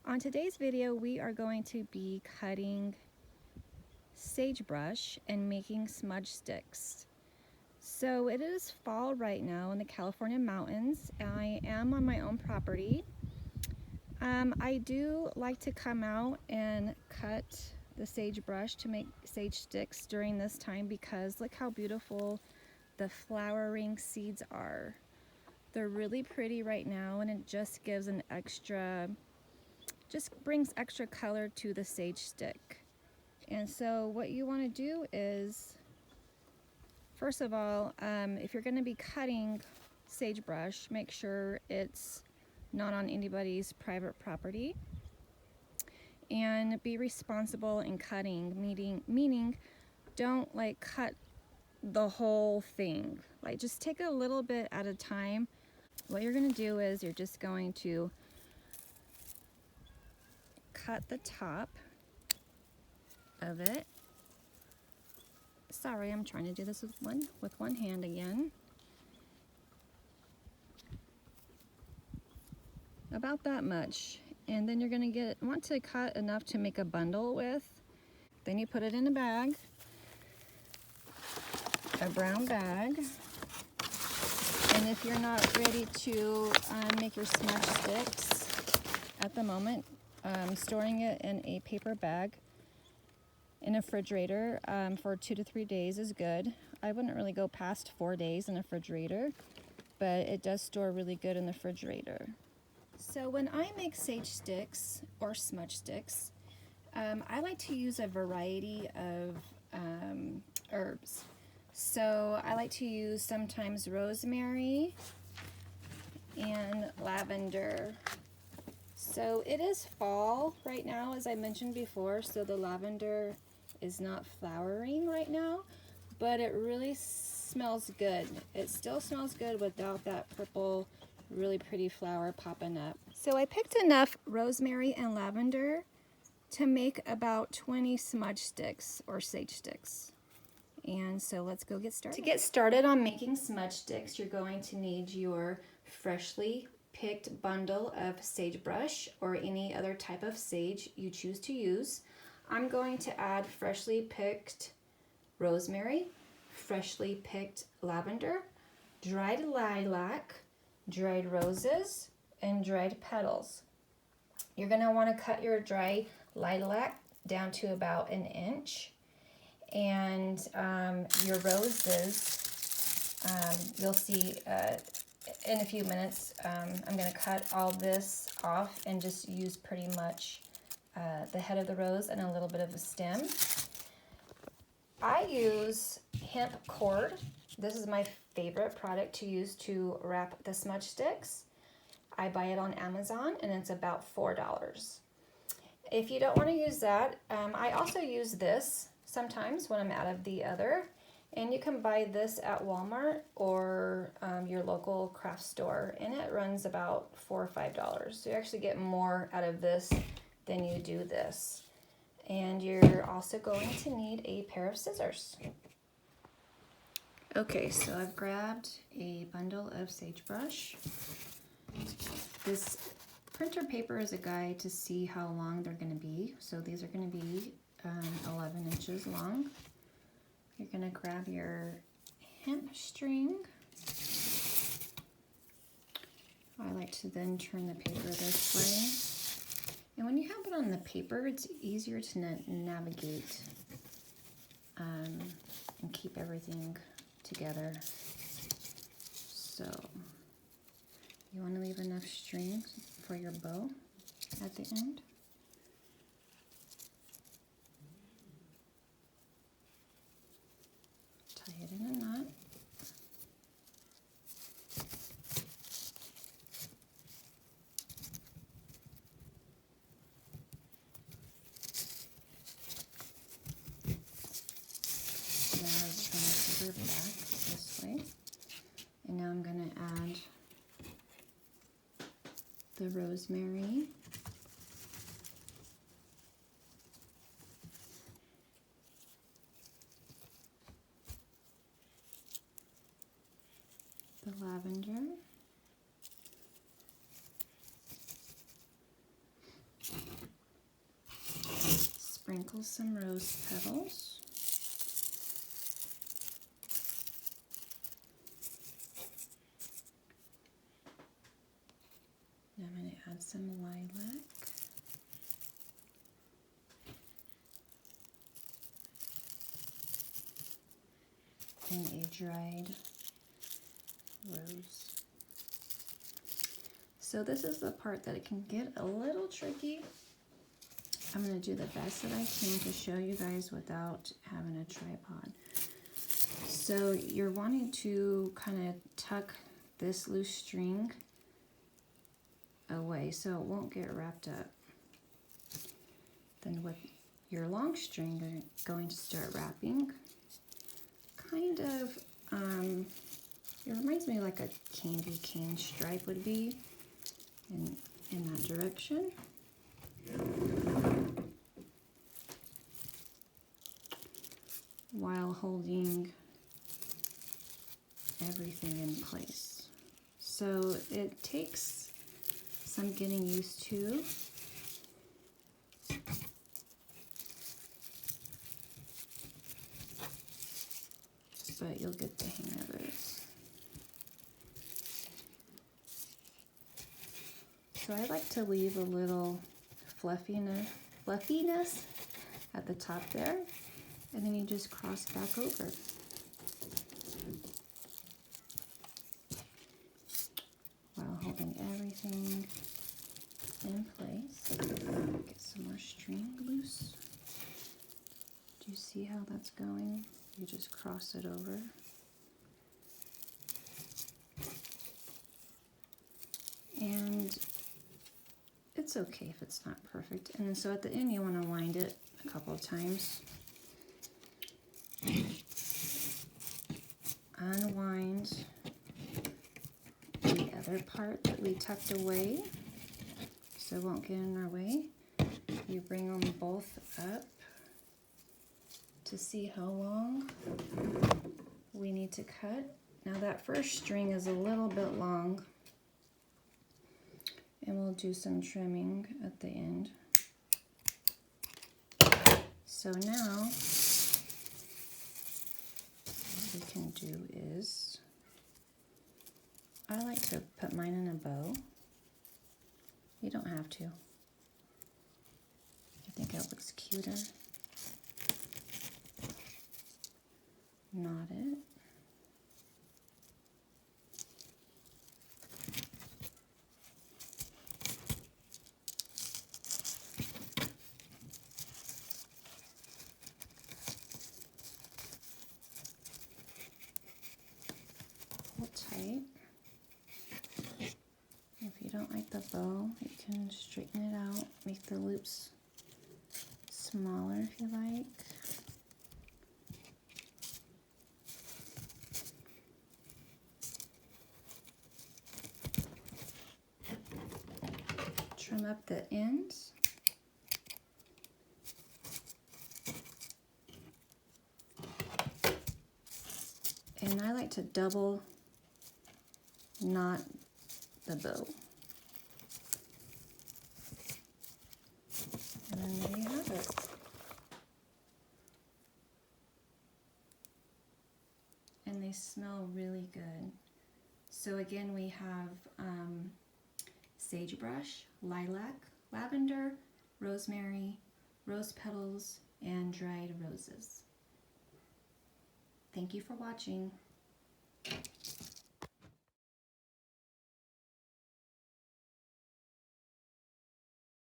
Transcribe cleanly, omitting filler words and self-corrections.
On today's video, we are going to be cutting sagebrush and making smudge sticks. So it is fall right now in the California mountains. I am on my own property. I do like to come out and cut the sagebrush to make sage sticks during this time because look how beautiful the flowering seeds are. They're really pretty right now, and it just gives an extra, just brings extra color to the sage stick. And so what you want to do is, first of all, if you're going to be cutting sagebrush, make sure it's not on anybody's private property, and be responsible in cutting, meaning don't like cut the whole thing. Like just take a little bit at a time. What you're going to do is you're just going to cut the top of it. Sorry, I'm trying to do this with one hand again. About that much. And then you're going to want to cut enough to make a bundle with. Then you put it in a bag, a brown bag. And if you're not ready to make your smudge sticks at the moment, storing it in a paper bag in a refrigerator for 2 to 3 days is good. I wouldn't really go past 4 days in a refrigerator, but it does store really good in the refrigerator. So when I make sage sticks or smudge sticks, I like to use a variety of herbs. So I like to use sometimes rosemary and lavender. So it is fall right now, as I mentioned before, so the lavender is not flowering right now, but it really smells good. It still smells good without that purple, really pretty flower popping up. So I picked enough rosemary and lavender to make about 20 smudge sticks or sage sticks. And so let's go get started. To get started on making smudge sticks, you're going to need your freshly picked bundle of sagebrush or any other type of sage you choose to use. I'm going to add freshly picked rosemary, freshly picked lavender, dried lilac, dried roses, and dried petals. You're going to want to cut your dry lilac down to about 1 inch. And your roses, you'll see in a few minutes, I'm going to cut all this off and just use pretty much the head of the rose and a little bit of the stem. I use hemp cord. This is my favorite product to use to wrap the smudge sticks. I buy it on Amazon and it's about $4. If you don't want to use that, I also use this sometimes when I'm out of the other, and you can buy this at Walmart or your local craft store, and it runs about $4 or $5. So you actually get more out of this than you do this. And you're also going to need a pair of scissors. Okay, so I've grabbed a bundle of sagebrush. This printer paper is a guide to see how long they're going to be. So these are going to be 11 inches long. You're going to grab your hemp string. I like to then turn the paper this way. And when you have it on the paper, it's easier to navigate and keep everything together. So you want to leave enough string for your bow at the end. Tie it in a knot. Now I'm just going to put her back this way. And now I'm going to add the rosemary. The lavender. sprinkle some rose petals. Now I'm going to add some lilac. And a dried rose. So this is the part that it can get a little tricky. I'm going to do the best that I can to show you guys without having a tripod. So you're wanting to kind of tuck this loose string away so it won't get wrapped up. Then with your long string, you're going to start wrapping. Kind of, it reminds me like a candy cane stripe would be in that direction. While holding everything in place. So it takes some getting used to. But you'll get the hang of it. So I like to leave a little fluffiness at the top there, and then you just cross back over. While holding everything in place. Get some more string loose. Do you see how that's going? You just cross it over. And it's okay if it's not perfect. And then so at the end you want to wind it a couple of times. Unwind the other part that we tucked away so it won't get in our way. You bring them both up to see how long we need to cut. Now that first string is a little bit long, and we'll do some trimming at the end. So now what we can do is, I like to put mine in a bow. You don't have to. I think it looks cuter. Knot it. Hold tight. If you don't like the bow, you can straighten it out, make the loops smaller if you like. Trim up the ends. And I like to double knot the bow. And then there you have it. And they smell really good. So again, we have sagebrush, lilac, lavender, rosemary, rose petals, and dried roses. Thank you for watching.